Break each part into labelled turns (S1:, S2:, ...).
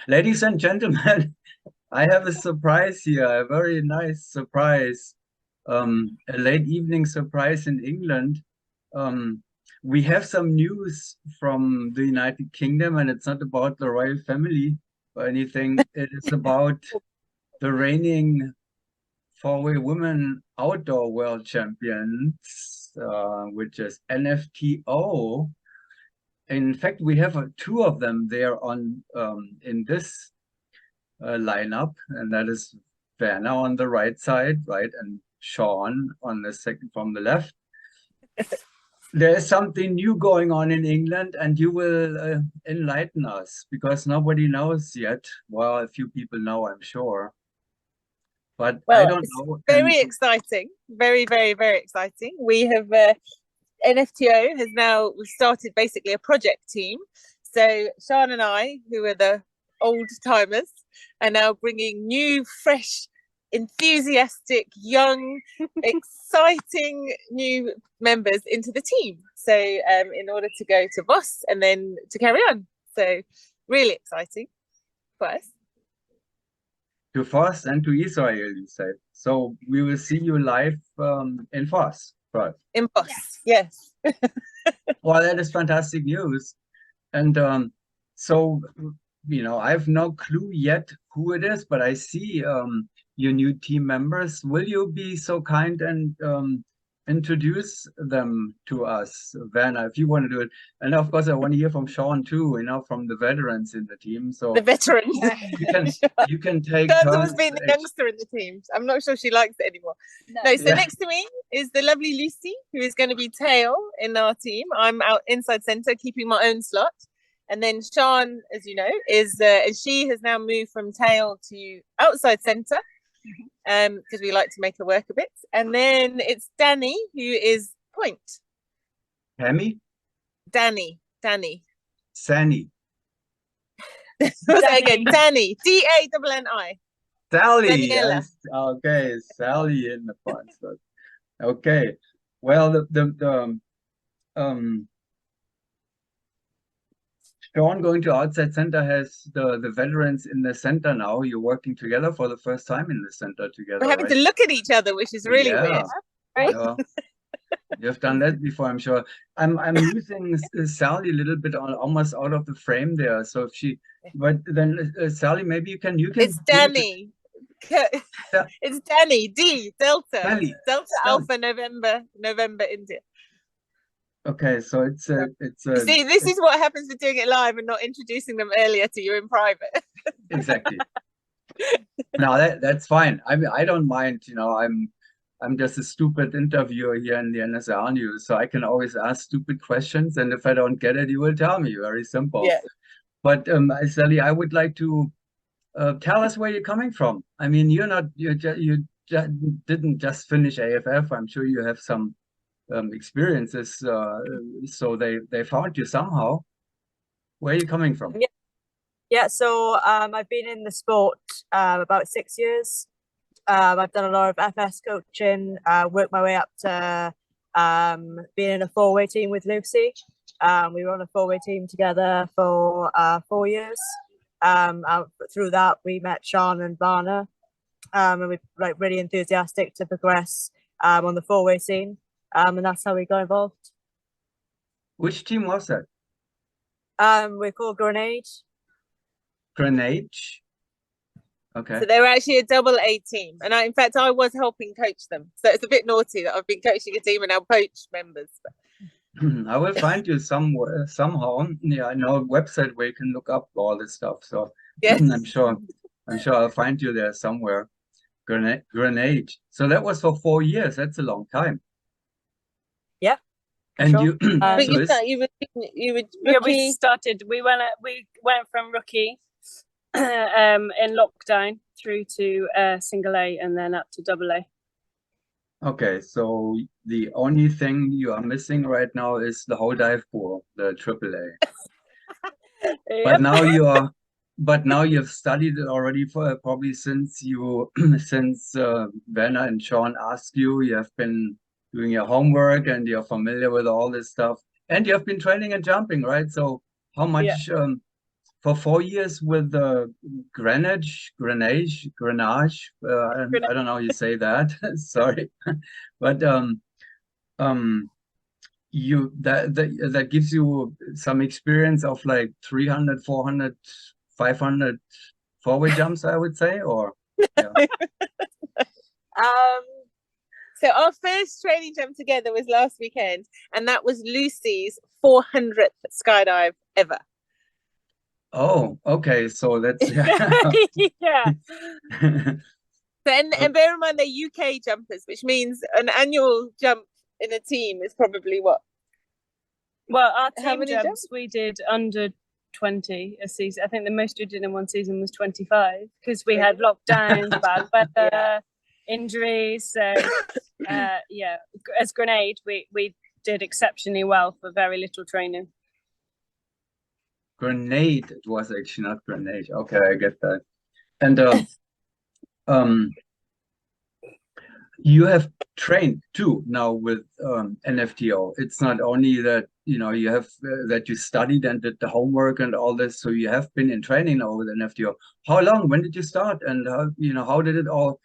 S1: Ladies and gentlemen, I have a surprise here, a very nice surprise, a late evening surprise in England. Um, we have some news from the United Kingdom, and it's not about the royal family or anything. It is about the reigning four-way women outdoor world champions, which is NFTO. In fact, we have two of them there on in this lineup, and that is Werner on the right side, right, and Sean on the second from the left. There is something new going on in England, and you will enlighten us because nobody knows yet. Well, a few people know, I'm sure, but I
S2: Well,
S1: don't
S2: it's
S1: know. And
S2: very exciting. Very, very, very exciting. We have NFTO has now started basically a project team. So Sean and I, who are the old timers, are now bringing new, fresh, enthusiastic, young, exciting new members into the team. So in order to go to Voss and then to carry on. So really exciting for us.
S1: to Voss and to Israel, you said. So we will see you live in Voss, right?
S2: In Voss, yes.
S1: Well, that is fantastic news. And so, I have no clue yet who it is, but I see your new team members. Will you be so kind and introduce them to us, Werner, if you want to do it? And of course, I want to hear from Sean too, from the veterans in the team.
S2: The
S1: So
S2: veterans.
S1: you can take
S2: Sean's always
S1: turns.
S2: been the youngster in the team. I'm not sure she likes it anymore. No, so
S1: Yeah.
S2: next to me is the lovely Lucy, who is going to be tail in our team. I'm out inside centre, keeping my own slot. And then Sean, as you know, is and she has now moved from tail to outside centre because we like to make her work a bit. And then it's Danny, who is point.
S1: Hammy?
S2: Danny.
S1: Sani.
S2: Again, Danny. Dani.
S1: Sally.
S2: Daniela.
S1: Okay, Sally in the front. So, okay. Well, the Sean going to outside center has the veterans in the center now. You're working together for the first time in the center
S2: We're
S1: together,
S2: having
S1: right?
S2: to look at each other, which is really weird.
S1: Yeah,
S2: Right?
S1: yeah. You've done that before, I'm sure. I'm losing Sally a little bit almost out of the frame there. So if she, but then Sally, maybe you can
S2: It's
S1: give it
S2: Danny. It's Danny. D Delta
S1: Sally.
S2: Delta
S1: Sally.
S2: Alpha November India.
S1: Okay, so it's a
S2: You see, this is what happens for doing it live and not introducing them earlier to you in private.
S1: exactly. No, that's fine. I mean, I don't mind. I'm just a stupid interviewer here in the NSL news, so I can always ask stupid questions, and if I don't get it, you will tell me. Very simple.
S2: Yeah.
S1: But Sally, I would like to tell us where you're coming from. I mean, you didn't just finish AFF. I'm sure you have some experiences. So they found you somehow. Where are you coming from?
S3: Yeah, so I've been in the sport about 6 years. I've done a lot of FS coaching, worked my way up to being in a four-way team with Lucy. We were on a four-way team together for 4 years. Through that, we met Sean and Varna, and we were really enthusiastic to progress on the four-way scene, and that's how we got involved.
S1: Which team was that?
S3: We're called Grenade.
S1: Grenade. Okay.
S2: So they were actually a double A team, and in fact, I was helping coach them. So it's a bit naughty that I've been coaching a team and now poach members.
S1: I will find you somewhere somehow. Yeah, I know a website where you can look up all this stuff. So
S2: yeah,
S1: I'm sure I'll find you there somewhere. Grenade. So that was for 4 years. That's a long time.
S3: Yeah.
S1: And
S3: sure.
S1: you,
S2: but
S1: so
S2: you were
S4: Yeah,
S2: rookie.
S4: we went from rookie in lockdown through to single A and then up to double A.
S1: okay, so the only thing you are missing right now is the whole dive pool, the AAA.
S4: Yep.
S1: But now you've studied it already for probably since Werner and Sean asked you. You have been doing your homework and you're familiar with all this stuff, and you have been training and jumping, right? So how much for 4 years with the Grenache. I don't know how you say that. Sorry, but that gives you some experience of like 300, 400, 500 four-way jumps, I would say, or yeah.
S2: So our first training jump together was last weekend, and that was Lucy's 400th skydive ever.
S1: Oh, okay. So that's
S4: Yeah.
S2: And bear in mind they're UK jumpers, which means an annual jump in a team is probably what?
S4: Well, our
S2: How
S4: team
S2: many
S4: jumps,
S2: jumps?
S4: we did under 20 a season. I think the most we did in one season was 25 because we had lockdowns, bad weather, injuries. So, yeah, as Grenade, we did exceptionally well for very little training.
S1: Grenade. It was actually not Grenade. Okay, I get that. And you have trained too now with NFTO. It's not only that you have that you studied and did the homework and all this. So you have been in training now with NFTO. How long? When did you start? And how did it all?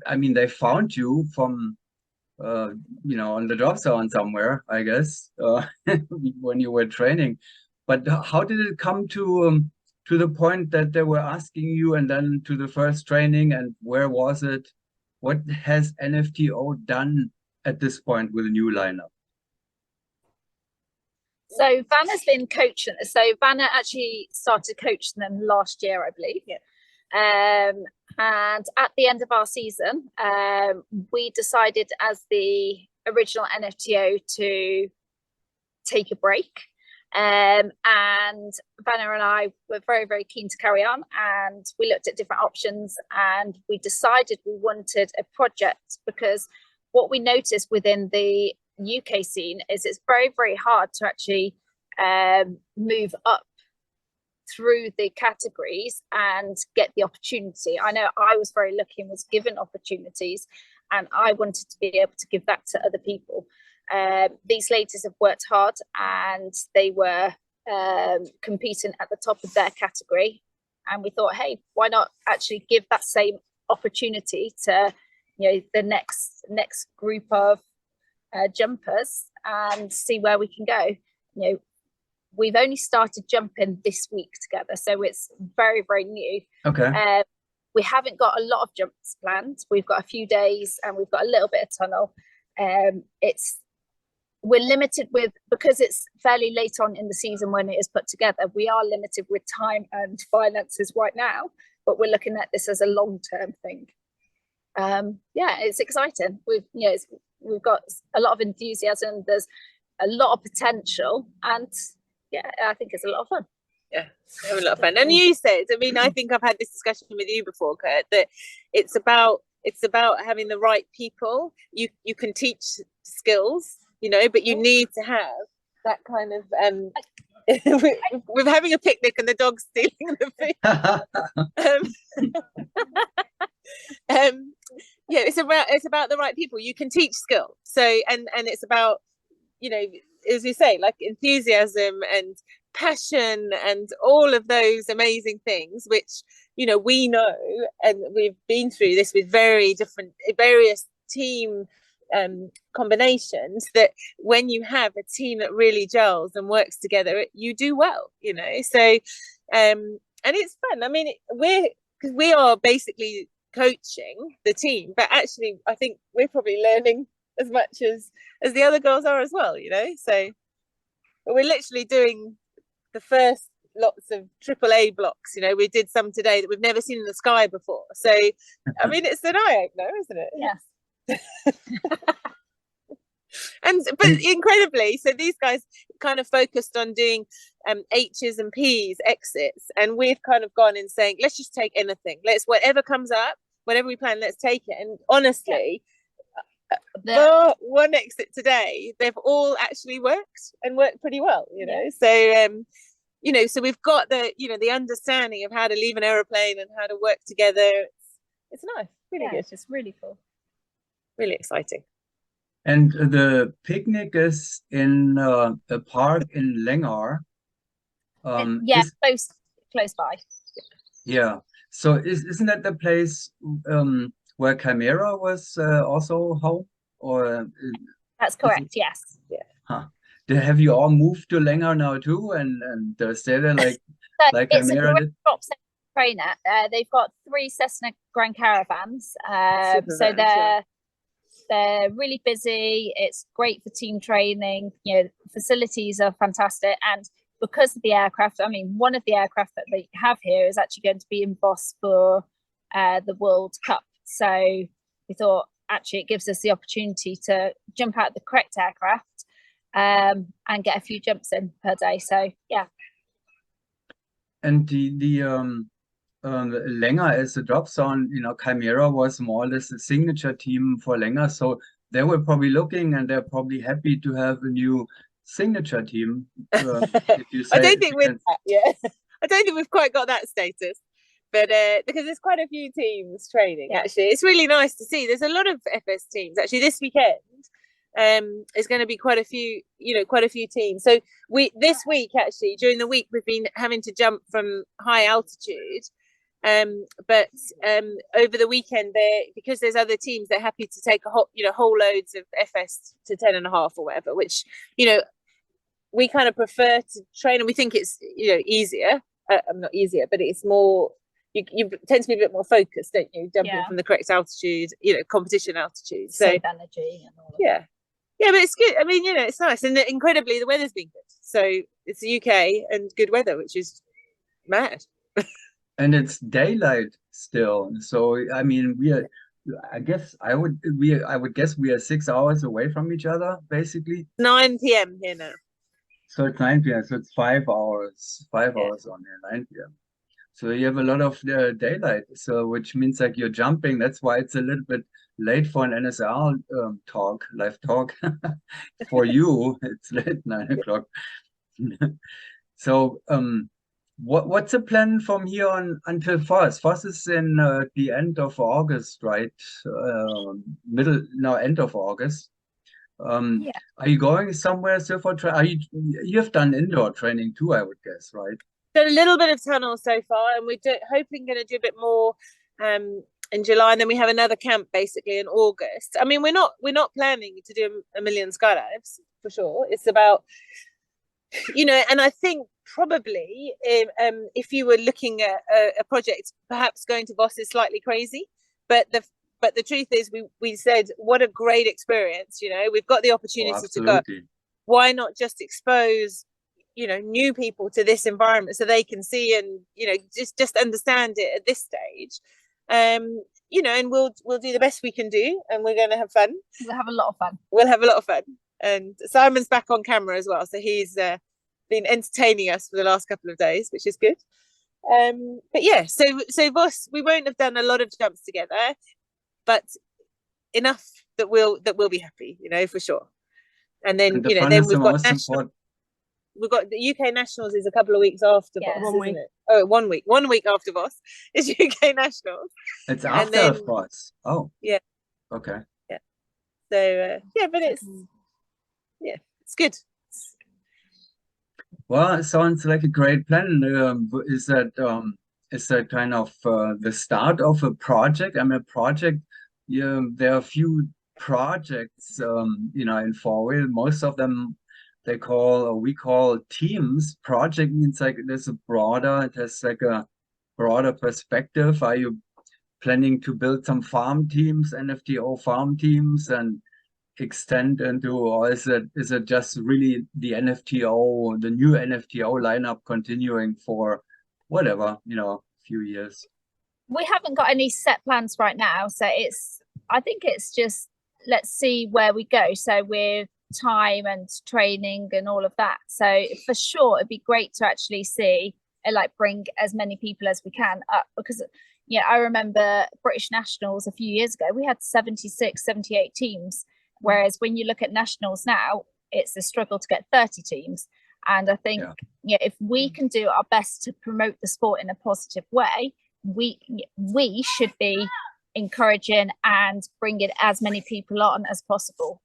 S1: I mean, they found you from on the drop zone somewhere, I guess, when you were training. But how did it come to the point that they were asking you, and then to the first training, and where was it? What has NFTO done at this point with a new lineup?
S5: So Vanna's been coaching. So Vanna actually started coaching them last year, I believe.
S2: Yeah.
S5: And at the end of our season, we decided as the original NFTO to take a break. And Vanna and I were very, very keen to carry on, and we looked at different options, and we decided we wanted a project, because what we noticed within the UK scene is it's very, very hard to actually move up through the categories and get the opportunity. I know I was very lucky and was given opportunities, and I wanted to be able to give that to other people. These ladies have worked hard, and they were competing at the top of their category, and we thought, hey, why not actually give that same opportunity to the next group of jumpers and see where we can go. We've only started jumping this week together, so it's very, very new.
S1: Okay.
S5: We haven't got a lot of jumps planned. We've got a few days, and we've got a little bit of tunnel. We're limited because it's fairly late on in the season when it is put together. We are limited with time and finances right now, but we're looking at this as a long-term thing. Yeah, it's exciting. We've got a lot of enthusiasm. There's a lot of potential, and yeah, I think it's a lot of fun.
S2: Yeah, have a lot of fun. And you said, I mean, I think I've had this discussion with you before, Kurt, that it's about having the right people. You can teach skills, but you need to have that kind of we're having a picnic and the dog's stealing the food. Yeah, it's about the right people. You can teach skill. So and it's about, as you say, like enthusiasm and passion and all of those amazing things, which we know, and we've been through this with various team combinations, that when you have a team that really gels and works together, you do well. So and it's fun. I mean, we are basically coaching the team, but actually I think we're probably learning as much as the other girls are as well, so we're literally doing the first lots of AAA blocks. We did some today that we've never seen in the sky before, so I mean, it's an eye-opener, isn't it?
S5: Yes.
S2: But incredibly, so these guys kind of focused on doing H's and P's exits, and we've kind of gone in saying, let's just take anything, whatever comes up, whatever we plan, let's take it. And honestly, one exit today, they've all actually worked pretty well, so so we've got the understanding of how to leave an aeroplane and how to work together. It's nice, really good.
S5: It's really cool,
S2: really exciting.
S1: And the picnic is in a park in Lengar.
S5: Yeah,
S1: Is
S5: close by.
S1: yeah. So isn't that the place where Chimera was also home? Or
S5: That's
S1: is it,
S5: correct. Yes.
S1: huh? Have you all moved to Lenger now too, and stay there
S5: So
S1: like
S5: it's a
S1: Chimera
S5: great
S1: did?
S5: drop center trainer. They've got 3 Cessna Grand Caravans.
S2: Super
S5: So
S2: vans, yeah.
S5: they're really busy. It's great for team training. You know, facilities are fantastic, and because of the aircraft, I mean, one of the aircraft that they have here is actually going to be in Voss for the World Cup. So we thought actually it gives us the opportunity to jump out the correct aircraft and get a few jumps in per day. So yeah.
S1: And Lenger as a drop zone, you know, Chimera was more or less a signature team for Lenger, so they were probably looking and they're probably happy to have a new signature team. If you say,
S2: I don't
S1: if
S2: think
S1: you
S2: we're
S1: can,
S2: that, yeah. I don't think we've quite got that status, but because there's quite a few teams training.
S5: Yeah.
S2: Actually, it's really nice to see. There's a lot of FS teams actually this weekend. There's going to be quite a few, you know, quite a few teams. So this week actually during the week we've been having to jump from high altitude. But over the weekend, because there's other teams, they're happy to take whole loads of FS to 10.5 or whatever, which, you know, we kind of prefer to train, and we think it's, you know, easier. Not easier, but it's more. You tend to be a bit more focused, don't you? Jumping from the correct altitude, you know, competition altitude. So
S5: Save energy and all of
S2: yeah, but it's good. I mean, you know, it's nice, and incredibly, the weather's been good. So it's the UK and good weather, which is mad.
S1: and it's daylight still. So I mean, I guess I would guess we are 6 hours away from each other, basically.
S2: 9 p.m. here now.
S1: So it's 9 p.m. So it's 5 hours, five
S2: Yeah.
S1: hours on here, 9 p.m. So you have a lot of daylight. So which means like you're jumping. That's why it's a little bit late for an NSL live talk. For you, it's late 9 o'clock. So what's the plan from here on until Voss? Voss is in the end of August, right? End of August.
S5: Yeah.
S1: Are you going somewhere still for you have done indoor training too, I would guess, right?
S2: Done a little bit of tunnel so far, and we're hoping going to do a bit more in July, and then we have another camp basically in August. I mean, we're not planning to do a million skydives for sure. It's about, you know, and I think probably if you were looking at a project, perhaps going to Voss is slightly crazy, but the truth is we said what a great experience, you know, we've got the opportunity to go. Why not just expose, you know, new people to this environment so they can see and, you know, just understand it at this stage. You know, and we'll do the best we can do, and we're going to have fun.
S5: We'll have a lot of fun.
S2: We'll have a lot of fun. And Simon's back on camera as well, so he's been entertaining us for the last couple of days, which is good. But yeah, so Voss, we won't have done a lot of jumps together, but enough that we'll be happy, you know, for sure. And then, you know, then we've got we've got the UK Nationals is a couple of weeks after Voss, isn't it? Oh, 1 week. 1 week after Voss is UK Nationals.
S1: It's after Voss. Oh.
S2: Yeah.
S1: Okay.
S2: Yeah. So yeah, but it's good.
S1: Well, it sounds like a great plan. Is that kind of the start of a project? I mean, a project. Yeah, there are a few projects, you know, in 4-wheel. Most of them we call teams. Project means like it has like a broader perspective. Are you planning to build some farm teams, NFTO farm teams, and extend into, or is it just really the NFTO, the new NFTO lineup continuing for whatever, you know, a few years?
S5: We haven't got any set plans right now, so I think it's just let's see where we go. So with time and training and all of that, so for sure it'd be great to actually see like bring as many people as we can up, because yeah, I remember British Nationals a few years ago, we had 76, 78 teams. Whereas when you look at nationals now, it's a struggle to get 30 teams. And I think, if we can do our best to promote the sport in a positive way, we should be encouraging and bringing as many people on as possible.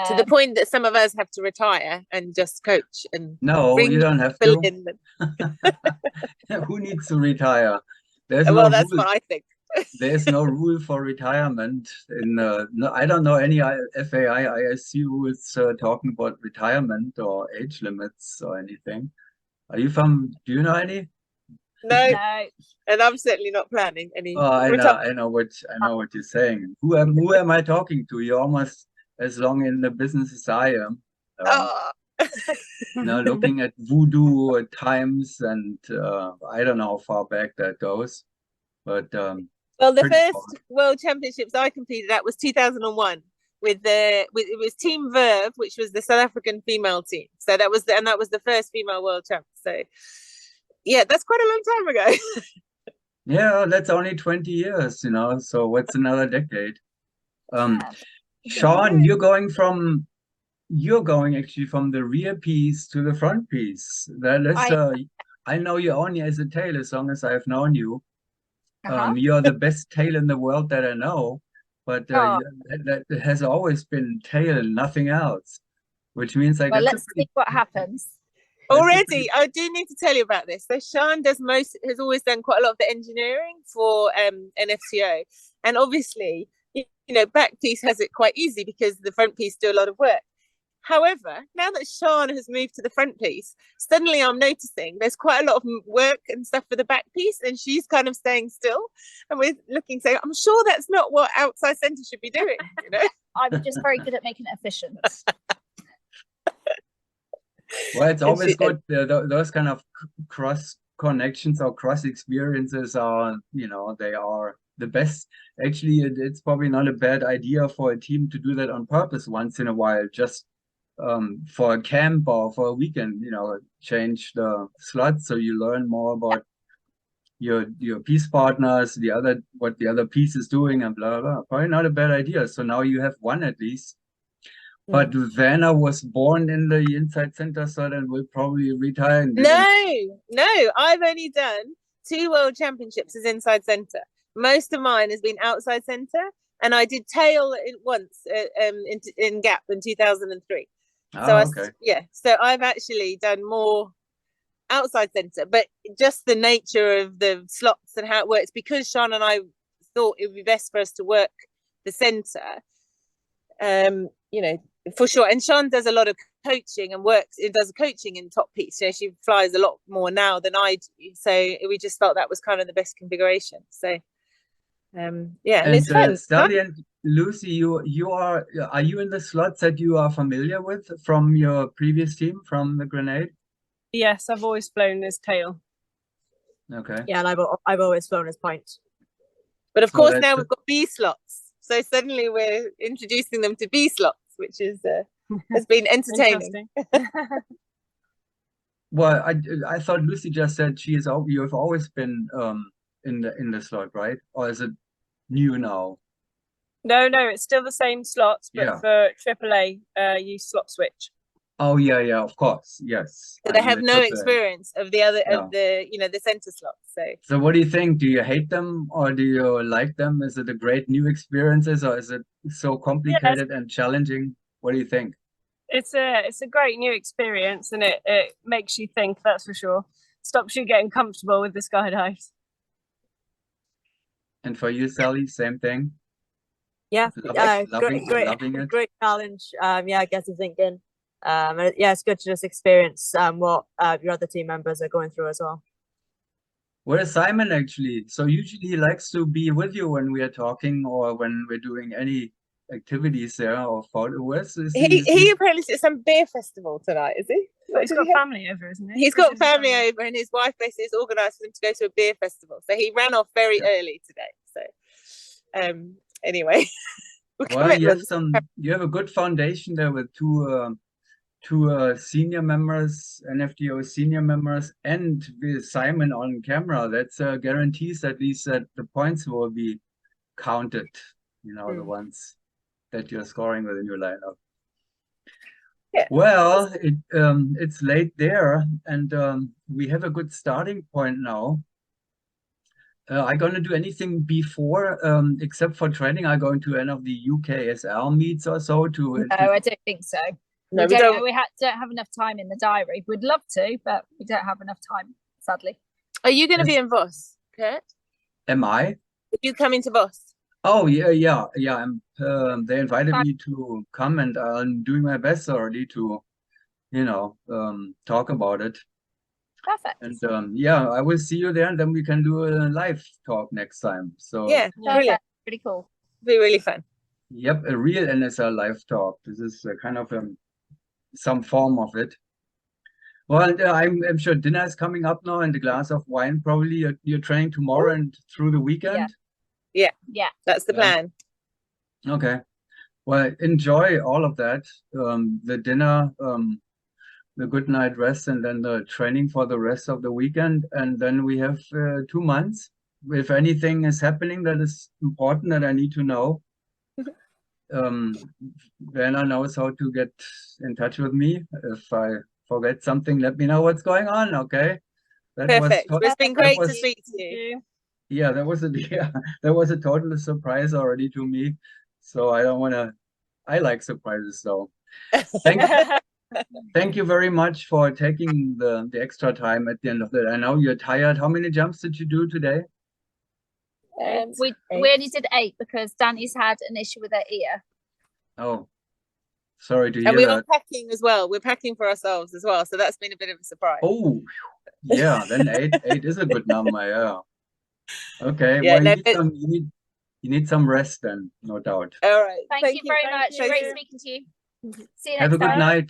S2: To the point that some of us have to retire and just coach and
S1: No,
S2: bring
S1: you don't have
S2: people
S1: to.
S2: in.
S1: Who needs to retire? There's
S2: Well,
S1: no
S2: that's
S1: rule.
S2: what I think.
S1: There's no rule for retirement. No, I don't know any FAI ISC rules talking about retirement or age limits or anything. Do you know any?
S2: No,
S5: No.
S2: and I'm certainly not planning any.
S1: Oh, I
S2: retirement.
S1: know what you're saying. Who am I talking to? You're almost as long in the business as I am.
S2: Oh,
S1: Now looking at voodoo times, and I don't know how far back that goes, but
S2: well, the
S1: pretty
S2: first
S1: far.
S2: World Championships I competed at was 2001 with it was Team Verve, which was the South African female team. So that was the first female world champ. So yeah, that's quite a long time ago.
S1: Yeah, that's only 20 years, so what's another decade? Sean, you're going actually from the rear piece to the front piece. That is, I know you only as a tail as long as I've known you. You're the best tail in the world that I know, but that has always been tail, nothing else, which means like
S5: Well,
S1: that's
S5: let's see what happens.
S2: Already, I do need to tell you about this. So Sean has always done quite a lot of the engineering for NFTO, and obviously, back piece has it quite easy because the front piece do a lot of work. However, now that Sean has moved to the front piece, suddenly I'm noticing there's quite a lot of work and stuff for the back piece, and she's kind of staying still. And we're looking, saying, I'm sure that's not what outside centre should be doing.
S5: I'm just very good at making it efficient.
S1: Well, it's always good. Those kind of cross connections or cross experiences are, they are the best. Actually, it's probably not a bad idea for a team to do that on purpose once in a while, just for a camp or for a weekend, change the slots so you learn more about your piece partners, what the other piece is doing, and blah blah. Probably not a bad idea. So now you have one at least. But Vanna was born in the inside center slot and will probably retire.
S2: No, I've only done 2 world championships as inside center. Most of mine has been outside center, and I did tail once in Gap in 2003. So I've actually done more outside center, but just the nature of the slots and how it works, because Sean and I thought it would be best for us to work the center, for sure. And Sean does a lot of coaching and does coaching in top piece. She flies a lot more now than I do. So we just felt that was kind of the best configuration. So and it's fun.
S1: Sally and Lucy, are you in the slots that you are familiar with from your previous team, from the Grenade?
S4: Yes, I've always flown as tail.
S1: Okay.
S3: Yeah, and I've always flown as point.
S2: But of course now we've got B slots. So suddenly we're introducing them to B slots, which is has been entertaining.
S1: Well, I thought Lucy just said you have always been in the slot, right? Or is it new now?
S4: No, it's still the same slots, but for AAA, you slot switch.
S1: Oh yeah, of course, yes.
S2: So they have no experience of the other of the the center slots.
S1: So what do you think? Do you hate them or do you like them? Is it a great new experiences or is it so complicated and challenging? What do you think?
S4: It's a great new experience, and it makes you think, that's for sure. Stops you getting comfortable with the skydives.
S1: And for you, Sally, same thing?
S3: Yeah,
S1: loving it.
S3: Great challenge. I guess I'm thinking. It's good to just experience what your other team members are going through as well.
S1: Where is Simon actually? So usually he likes to be with you when we are talking or when we're doing any activities there or photos.
S2: He apparently at some beer festival tonight, is he?
S4: But he's got family over, isn't he?
S2: He's got family over, and his wife basically has organised for him to go to a beer festival. So he ran off very early today. So anyway.
S1: Well, you have a good foundation there with two senior members, NFTO senior members, and with Simon on camera. That's guarantees at least that the points will be counted, the ones that you're scoring within your lineup.
S2: Yeah.
S1: Well, it's late there, and we have a good starting point now. I'm going to do anything before, except for training. I'm going to any of the UKSL meets or so to.
S5: No, I don't think so.
S2: No,
S5: we don't. We don't have enough time in the diary. We'd love to, but we don't have enough time, sadly.
S2: Are you going to be
S1: Yes.
S2: in Voss, Kurt?
S1: Am I?
S2: Are you coming to Voss?
S1: Oh yeah. They invited me to come, and I'm doing my best already to, talk about it.
S5: Perfect.
S1: And yeah, I will see you there, and then we can do a live talk next time. So
S2: Yeah, brilliant.
S5: Perfect. Pretty cool.
S2: Be really fun.
S1: yep, a real NSL live talk. This is a kind of some form of it. Well, I'm sure dinner is coming up now, and a glass of wine probably. You're training tomorrow and through the weekend.
S5: Yeah.
S2: That's the
S1: Yeah.
S2: plan.
S1: Okay. Well, enjoy all of that. The dinner, the good night rest, and then the training for the rest of the weekend. And then we have 2 months. If anything is happening that is important that I need to know, Werner knows how to get in touch with me. If I forget something, let me know what's going on. Okay. That
S2: Perfect.
S1: was
S2: It's been
S1: that
S2: great to
S1: was-
S2: speak to you.
S1: yeah, that was that was a total surprise already to me. So I like surprises though. Thank you very much for taking the extra time at the end of the day. I know you're tired. How many jumps did you do today?
S5: We only did 8 because Danny's had an issue with her ear.
S1: Oh, sorry to
S2: And
S1: hear
S2: we
S1: that.
S2: are packing as well. We're packing for ourselves as well. So that's been a bit of a surprise.
S1: Oh, yeah, then eight is a good number, yeah. Okay,
S2: Yeah,
S1: well,
S2: no,
S1: you need some rest then, no doubt.
S2: all right.
S5: Thank you very
S2: Thank
S5: much.
S2: you.
S5: Great speaking to you. See you
S1: Have a
S5: next
S1: good
S5: time.
S1: night.